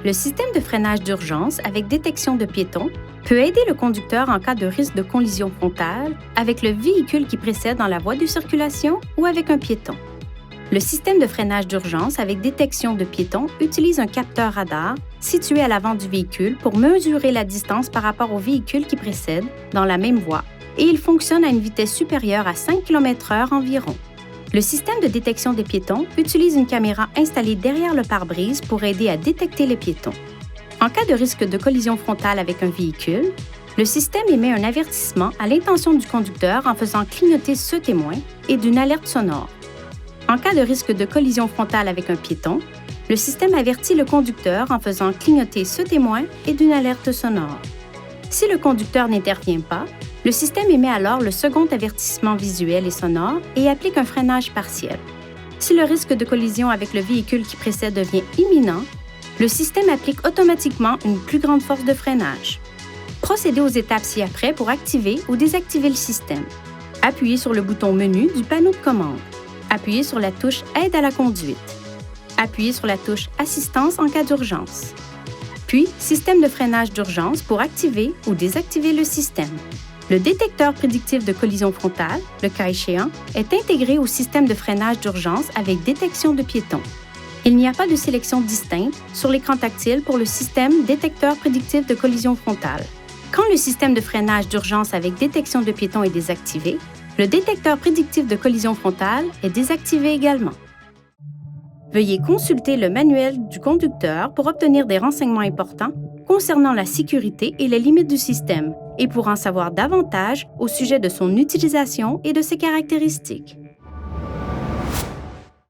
Le système de freinage d'urgence avec détection de piétons peut aider le conducteur en cas de risque de collision frontale avec le véhicule qui précède dans la voie de circulation ou avec un piéton. Le système de freinage d'urgence avec détection de piétons utilise un capteur radar situé à l'avant du véhicule pour mesurer la distance par rapport au véhicule qui précède dans la même voie et il fonctionne à une vitesse supérieure à 5 km/h environ. Le système de détection des piétons utilise une caméra installée derrière le pare-brise pour aider à détecter les piétons. En cas de risque de collision frontale avec un véhicule, le système émet un avertissement à l'intention du conducteur en faisant clignoter ce témoin et d'une alerte sonore. En cas de risque de collision frontale avec un piéton, le système avertit le conducteur en faisant clignoter ce témoin et d'une alerte sonore. Si le conducteur n'intervient pas, le système émet alors le second avertissement visuel et sonore et applique un freinage partiel. Si le risque de collision avec le véhicule qui précède devient imminent, le système applique automatiquement une plus grande force de freinage. Procédez aux étapes ci-après pour activer ou désactiver le système. Appuyez sur le bouton Menu du panneau de commande. Appuyez sur la touche Aide à la conduite. Appuyez sur la touche Assistance en cas d'urgence. Puis, Système de freinage d'urgence pour activer ou désactiver le système. Le détecteur prédictif de collision frontale, le cas échéant, est intégré au système de freinage d'urgence avec détection de piétons. Il n'y a pas de sélection distincte sur l'écran tactile pour le système détecteur prédictif de collision frontale. Quand le système de freinage d'urgence avec détection de piétons est désactivé, le détecteur prédictif de collision frontale est désactivé également. Veuillez consulter le manuel du conducteur pour obtenir des renseignements importants concernant la sécurité et les limites du système et pour en savoir davantage au sujet de son utilisation et de ses caractéristiques.